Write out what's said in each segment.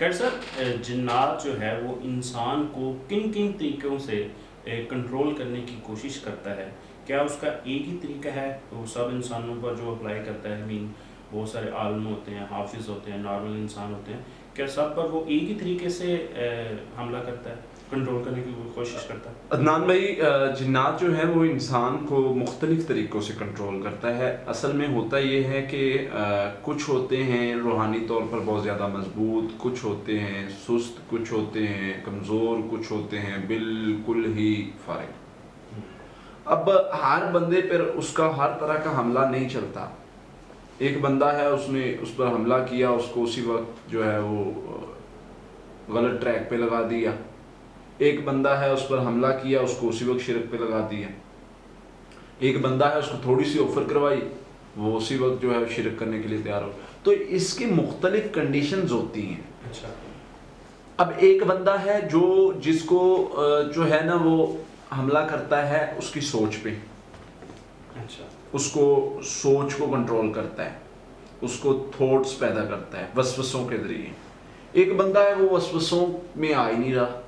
खैर सर, जिन्नात जो है वो इंसान को किन किन तरीक़ों से कंट्रोल करने की कोशिश करता है? क्या उसका एक ही तरीका है वो सब इंसानों पर जो अप्लाई करता है? मीन बहुत सारे आलिम होते हैं, हाफिज़ होते हैं, नॉर्मल इंसान होते हैं, क्या सब पर वो एक ही तरीके से हमला करता है, कंट्रोल करने की वो कोशिश करता है? अदनान भाई, जिन्नात जो है वो इंसान को मुख्तलिफ तरीक़ों से कंट्रोल करता है। असल में होता ये है कि कुछ होते हैं रूहानी तौर पर बहुत ज़्यादा मजबूत, कुछ होते हैं सुस्त, कुछ होते हैं कमज़ोर, कुछ होते हैं बिल्कुल ही फारिग। अब हर बंदे पर उसका हर तरह का हमला नहीं चलता। एक बंदा है, उसने उस पर हमला किया, उसको उसी वक्त जो है वो गलत ट्रैक पे लगा दिया। एक बंदा है, उस पर हमला किया, उसको उसी वक्त शिरक पे लगा दिया। एक बंदा है, उसको थोड़ी सी ऑफर करवाई, वो उसी वक्त जो है शिरक करने के लिए तैयार हो। तो इसकी मुख्तलिफ कंडीशंस होती हैं। अच्छा। अब एक बंदा है जिसको जो है ना वो हमला करता है उसकी सोच पे। अच्छा। उसको सोच को कंट्रोल करता है, उसको थॉट्स पैदा करता है वसवसों के जरिए। एक बंदा है, वो वसवसों में आ ही नहीं रहा।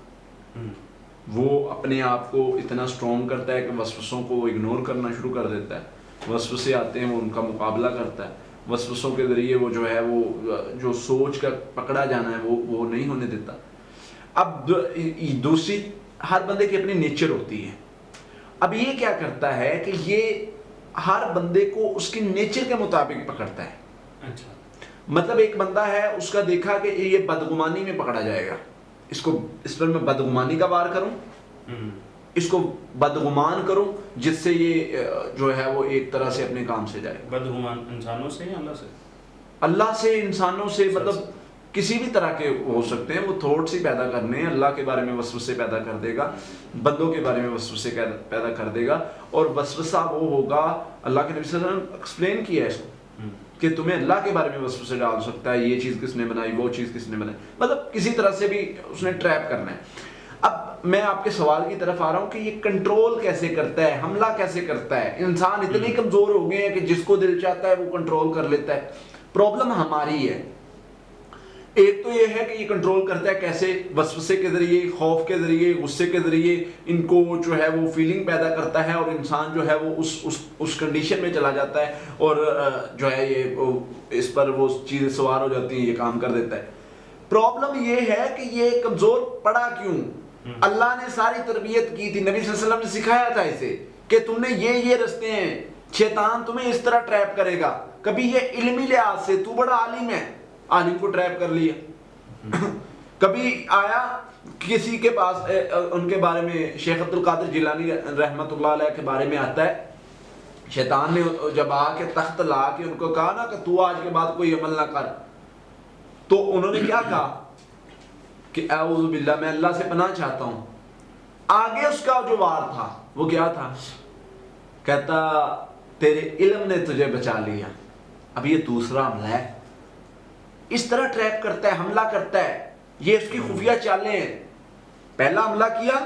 वो अपने आप को इतना स्ट्रॉन्ग करता है कि वसवसों को इग्नोर करना शुरू कर देता है। वसवसे आते हैं, वो उनका मुकाबला करता है। वसवसों के ज़रिए वो जो है वो जो सोच का पकड़ा जाना है वो नहीं होने देता। अब दूसरी, हर बंदे की अपनी नेचर होती है। अब ये क्या करता है कि ये हर बंदे को उसकी नेचर के मुताबिक पकड़ता है। अच्छा। मतलब एक बंदा है, उसका देखा कि ये बदगुमानी में पकड़ा जाएगा, इस पर मैं बदगुमानी का वार करूं, इसको बदगुमान करूं, जिससे ये जो है वो एक तरह से अपने काम से जाए। बदगुमान इंसानों से या अल्लाह से? अल्लाह से, इंसानों से, मतलब किसी भी तरह के हो सकते हैं। वो थॉट्स ही पैदा करने हैं। अल्लाह के बारे में वसवसे पैदा कर देगा, बंदों के बारे में वसवसे पैदा कर देगा। और वसवसा वो होगा, अल्लाह के नबी सल्लल्लाहु अलैहि वसल्लम एक्सप्लेन किया है इसको कि तुम्हें अल्लाह के बारे में वसवसे डाल सकता है, ये चीज़ किसने बनाई, वो चीज़ किसने बनाई, मतलब किसी तरह से भी उसने ट्रैप करना है। अब मैं आपके सवाल की तरफ आ रहा हूँ कि ये कंट्रोल कैसे करता है, हमला कैसे करता है। इंसान इतने कमज़ोर हो गए हैं कि जिसको दिल चाहता है वो कंट्रोल कर लेता है। प्रॉब्लम हमारी है। एक तो ये है कि ये कंट्रोल करता है कैसे, वसवसे के जरिए, खौफ के जरिए, गुस्से के जरिए इनको जो है वो फीलिंग पैदा करता है और इंसान जो है वो उस कंडीशन में चला जाता है और जो है ये इस पर वो चीज़ें सवार हो जाती हैं, ये काम कर देता है। प्रॉब्लम ये है कि ये कमज़ोर पड़ा क्यों? अल्लाह ने सारी तरबियत की थी, नबी सल्लल्लाहु अलैहि वसल्लम ने सिखाया था इसे कि तुमने ये रास्ते हैं, शैतान तुम्हें इस तरह ट्रैप करेगा। कभी ये इल्मी लिहाज से तू बड़ा आलिम है, आलिम को ट्रैप कर लिया। कभी आया किसी के पास, उनके बारे में शेख अब्दुल कादिर जिलानी रहमतुल्लाह अलैह के बारे में आता है, शैतान ने जब आके तख्त ला के उनको कहा ना कि तू आज के बाद कोई अमल ना कर, तो उन्होंने क्या कहा कि औज़ु बिल्लाह, मैं अल्लाह से पनाह चाहता हूं। आगे उसका जो वार था वो क्या था? कहता तेरे इल्म ने तुझे बचा लिया। अब ये दूसरा हमला है। इस तरह ट्रैप करता है, हमला करता है। ये उसकी खुफिया चालें हैं। पहला हमला किया,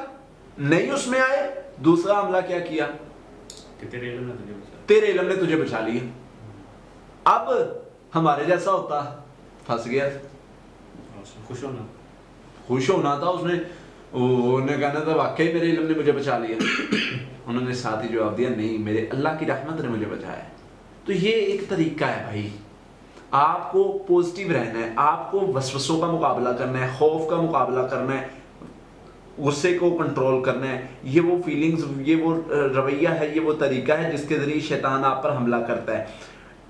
नहीं उसमें आए, दूसरा हमला क्या किया कि तेरे इल्म ने तुझे बचा लिया। अब हमारे जैसा होता, फंस गया। खुश होना था उसने, उन्हें कहना था वाकई मेरे इल्म ने मुझे बचा लिया। उन्होंने साथ ही जवाब दिया, नहीं, मेरे अल्लाह की रहमत ने मुझे बचाया। तो ये एक तरीका है भाई, आपको पॉजिटिव रहना है, आपको वसवसों का मुकाबला करना है, खौफ का मुकाबला करना है, गुस्से को कंट्रोल करना है। ये वो फीलिंग्स, ये वो रवैया है, ये वो तरीका है जिसके जरिए शैतान आप पर हमला करता है।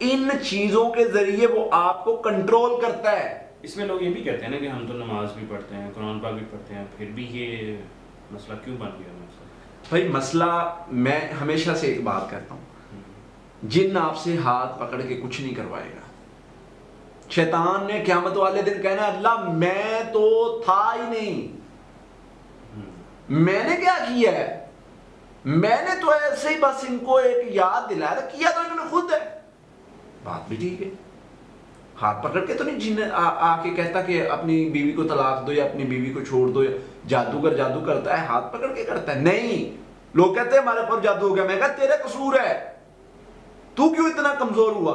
इन चीजों के जरिए वो आपको कंट्रोल करता है। इसमें लोग ये भी कहते हैं ना कि हम तो नमाज भी पढ़ते हैं, कुरान पाक भी पढ़ते हैं, फिर भी ये मसला क्यों बन गया? भाई मसला, मैं हमेशा से एक बात कहता हूँ, जिन्न आपसे हाथ पकड़ के कुछ नहीं करवाएगा। शैतान ने क़यामत वाले दिन कहना, अल्लाह मैं तो था ही नहीं, मैंने क्या किया है, मैंने तो ऐसे ही बस इनको एक याद दिलाया, किया तो इन्होंने खुद है। बात भी ठीक है, हाथ पकड़ के तो नहीं जिन्न आके कहता कि अपनी बीवी को तलाक दो या अपनी बीवी को छोड़ दो, या जादूगर जादू करता है हाथ पकड़ के करता है। नहीं, लोग कहते हैं हमारे पर जादू हो गया। मैं कहा तेरा कसूर है, तू क्यों इतना कमजोर हुआ?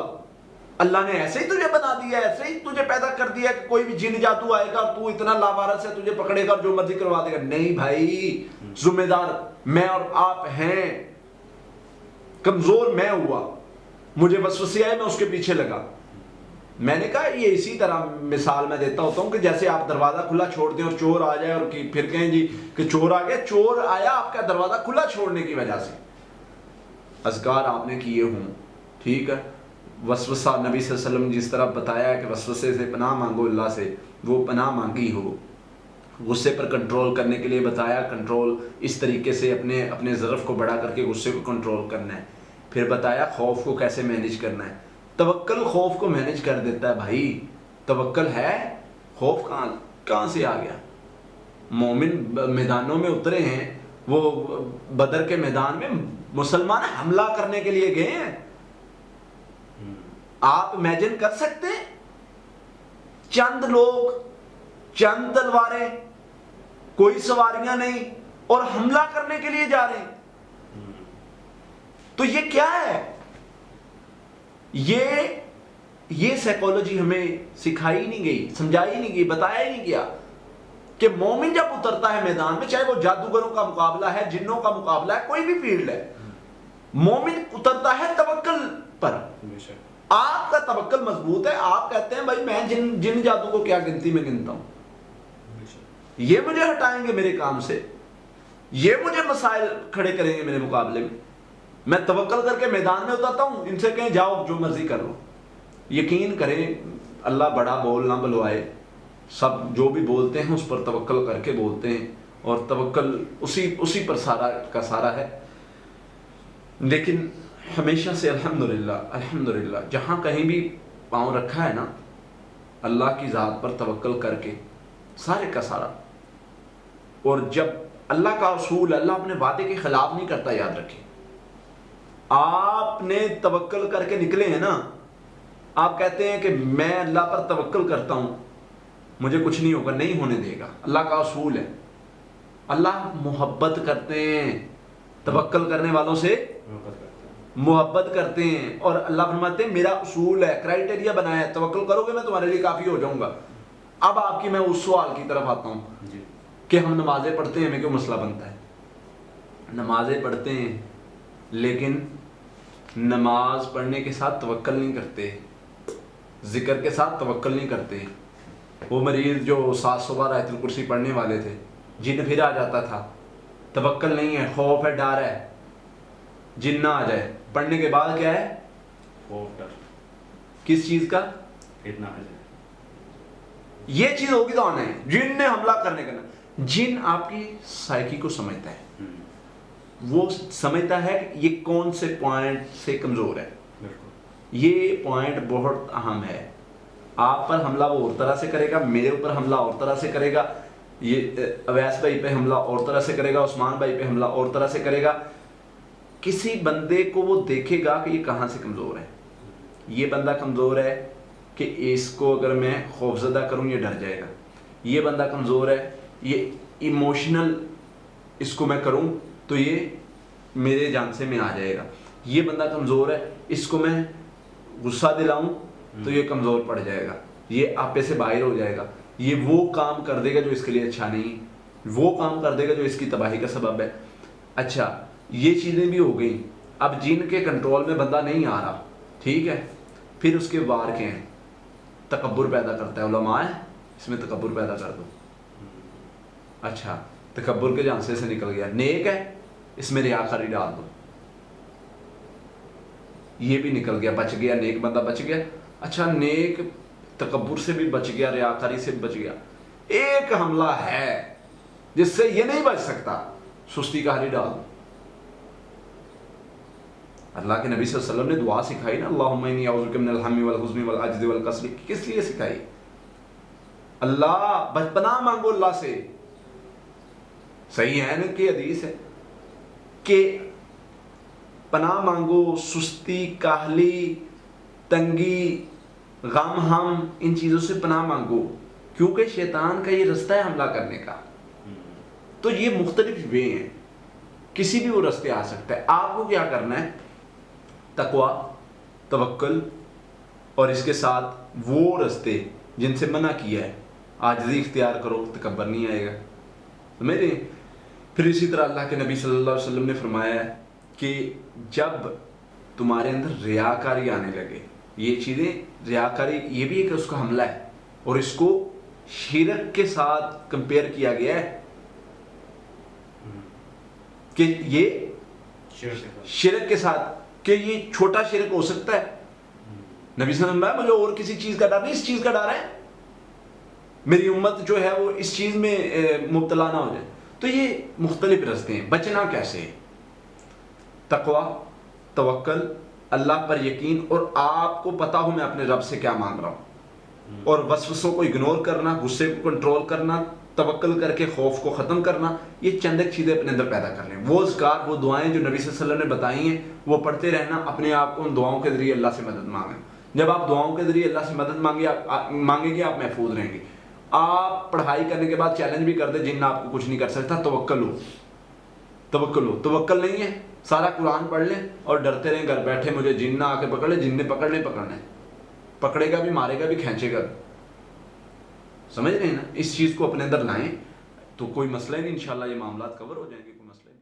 अल्लाह ने ऐसे ही तुझे बना दिया, ऐसे ही तुझे पैदा कर दिया कि कोई भी जिन जादू आएगा और तू इतना लावारस है, तुझे पकड़ेगा और जो मर्जी करवा देगा? नहीं भाई, जिम्मेदार मैं और आप हैं। कमजोर मैं हुआ, मुझे वसवसे आए, मैं उसके पीछे लगा। मैंने कहा ये इसी तरह मिसाल मैं देता होता हूं कि जैसे आप दरवाजा खुला छोड़ दें और चोर आ जाए और फिर कहें जी कि चोर आ गया। चोर आया आपका दरवाजा खुला छोड़ने की वजह से, अज़कार आपने किए हों, ठीक है। वसवसा नबी सल्लल्लाहु अलैहि वसल्लम जिस तरह बताया है कि वसवसे से पनाह मांगो अल्लाह से, वो पनाह मांगी हो। गुस्से पर कंट्रोल करने के लिए बताया, कंट्रोल इस तरीके से अपने ज़र्फ़ को बड़ा करके गुस्से को कंट्रोल करना है। फिर बताया खौफ को कैसे मैनेज करना है। तवक्कल खौफ को मैनेज कर देता है भाई। तवक्कल है, खौफ कहाँ से आ गया? मोमिन मैदानों में उतरे हैं, वो बदर के मैदान में मुसलमान हमला करने के लिए गए हैं। आप इमेजिन कर सकते हैं, चंद लोग, चंद तलवारें, कोई सवारियां नहीं, और हमला करने के लिए जा रहे हैं। तो ये क्या है? ये साइकोलॉजी हमें सिखाई नहीं गई, समझाई नहीं गई, बताया ही नहीं गया कि मोमिन जब उतरता है मैदान में, चाहे वो जादूगरों का मुकाबला है, जिन्नों का मुकाबला है, कोई भी फील्ड है, मोमिन उतरता है तवक्कल पर। आपका तवक्कल मजबूत है, आप कहते हैं भाई मैं जिन जादू को क्या गिनती में गिनता हूं, ये मुझे हटाएंगे मेरे काम से, ये मुझे मसाइल खड़े करेंगे मेरे मुकाबले में। मैं तवक्कल करके मैदान में उतरता हूं, इनसे कहें जाओ जो मर्जी कर लो। यकीन करें, अल्लाह बड़ा बोल ना बुलवाए, सब जो भी बोलते हैं उस पर तवक्कल करके बोलते हैं, और तवक्कल उसी पर सारा का सारा है। लेकिन हमेशा से अल्हम्दुलिल्लाह जहाँ कहीं भी पाँव रखा है ना, अल्लाह की ज़ात पर तवक्कल करके सारे का सारा। और जब अल्लाह का उसूल, अल्लाह अपने वादे के खिलाफ नहीं करता, याद रखें। आपने तवक्कल करके निकले हैं ना, आप कहते हैं कि मैं अल्लाह पर तवक्कल करता हूं, मुझे कुछ नहीं होगा, नहीं होने देगा। अल्लाह का उसूल है। अल्लाह मोहब्बत करते हैं, तवक्कल करने वालों से मोहब्बत करते हैं। और अल्लाह फरमाते हैं मेरा उसूल है, क्राइटेरिया बनाया है, तवक्कल करोगे मैं तुम्हारे लिए काफ़ी हो जाऊंगा। अब आपकी मैं उस सवाल की तरफ आता हूँ कि हम नमाजें पढ़ते हैं, हमें क्यों मसला बनता है? नमाजें पढ़ते हैं, लेकिन नमाज पढ़ने के साथ तवक्कल नहीं करते, जिक्र के साथ तवक्कल नहीं करते। वो मरीज जो 700 बार आयतुल कुर्सी पढ़ने वाले थे, जिन फिर आ जाता था, तवक्कल नहीं है, खौफ है, डर है जिन ना आ जाए। पढ़ने के बाद क्या है? खौफ, डर। किस चीज का? इतना आ जाए। ये चीज होगी तो आना है, जिन ने हमला करने का ना। जिन आपकी साइकी को समझता है, वो समझता है कि ये कौन से पॉइंट से कमजोर है। ये पॉइंट बहुत अहम है। आप पर हमला वो और तरह से करेगा, मेरे ऊपर हमला और तरह से करेगा, ये अवैस भाई पे हमला और तरह से करेगा, उस्मान भाई पे हमला और तरह से करेगा। किसी बंदे को वो देखेगा कि ये कहाँ से कमजोर है। ये बंदा कमजोर है कि इसको अगर मैं खौफजदा करूँ ये डर जाएगा। ये बंदा कमजोर है, ये इमोशनल इसको मैं करूँ तो ये मेरे जान से में आ जाएगा। ये बंदा कमज़ोर है, इसको मैं गुस्सा दिलाऊं तो ये कमज़ोर पड़ जाएगा, ये आपे से बाहर हो जाएगा, ये वो काम कर देगा जो इसके लिए अच्छा नहीं, वो काम कर देगा जो इसकी तबाही का सबब है। अच्छा, ये चीज़ें भी हो गई। अब जिन के कंट्रोल में बंदा नहीं आ रहा, ठीक है, फिर उसके वार के हैं, तकब्बुर पैदा करता है। उलमा है इसमें तकब्बुर पैदा कर दो। अच्छा, तकब्बुर के झांसे से निकल गया। नेक है, इसमें रियाकारी डाल दो, ये भी निकल गया, बच गया, नेक बंदा बच गया। अच्छा, नेक तकब्बुर से भी बच गया, रियाकारी से भी बच गया। एक हमला है जिससे ये नहीं बच सकता, सुस्ती का हरी डाल दो। अल्लाह के नबी सल्लल्लाहु अलैहि वसल्लम ने दुआ सिखाई ना, अल्लाहुम्मा इन्नी अऊज़ु बिका मिनल हम्मी वल हुज़्नि वल अज्ज़ि वल कसली। किस लिए सिखाई? अल्लाह बचपना मांगो अल्लाह से। सही है ना कि हदीस है कि पनाह मांगो सुस्ती, काहली, तंगी, गम, हम, इन चीज़ों से पनाह मांगो, क्योंकि शैतान का ये रास्ता है हमला करने का। तो ये मुख्तलिफ वे हैं, किसी भी वो रास्ते आ सकता है। आपको क्या करना है? तकवा, तवक्कुल, और इसके साथ वो रास्ते जिनसे मना किया है, आजिज़ी इख्तियार करो, तकब्बर नहीं आएगा। समझ रहे? फिर इसी तरह अल्लाह के नबी सल्लल्लाहु अलैहि वसल्लम ने फरमाया है कि जब तुम्हारे अंदर रियाकारी आने लगे, ये चीज़ें रियाकारी ये भी एक उसका हमला है, और इसको शिरक के साथ कंपेयर किया गया है कि ये शिरक के साथ, कि ये छोटा शिरक हो सकता है। नबी सल्लल्लाहु अलैहि वसल्लम, मुझे और किसी चीज़ का डर नहीं, इस चीज़ का डर है मेरी उम्मत जो है वो इस चीज़ में मुब्तला ना हो जाए। तो ये मुख्तलिफ रास्ते हैं। बचना कैसे? तकवा, तवक्ल, अल्लाह पर यकीन, और आपको पता हो मैं अपने रब से क्या मांग रहा हूँ, और वसवसों को इग्नोर करना, गुस्से को कंट्रोल करना, तवक्ल करके खौफ को ख़त्म करना, ये चंद एक चीज़ें अपने अंदर पैदा कर लें। वो अज़कार, वो दुआएं जो नबी सल्लल्लाहु अलैहि वसल्लम ने बताई हैं, वो पढ़ते रहना, अपने आप को उन दुआओं के ज़रिए अल्लाह से मदद मांगें। जब आप दुआओं के ज़रिए अल्लाह से मदद मांगेंगे, आप महफूज रहेंगे। आप पढ़ाई करने के बाद चैलेंज भी कर दे, जिन्न आपको कुछ नहीं कर सकता, तवक्ल हो, तवक्ल हो। तवक्ल नहीं है, सारा कुरान पढ़ लें और डरते रहें घर बैठे, मुझे जिन्न आके पकड़ ले, जिन्न पकड़ने पकड़ेगा भी, मारेगा भी, खींचेगा भी। समझ रहे हैं ना? इस चीज़ को अपने अंदर लाएं तो कोई मसला ही नहीं, इंशाल्लाह ये मामला कवर हो जाएंगे। कोई मसला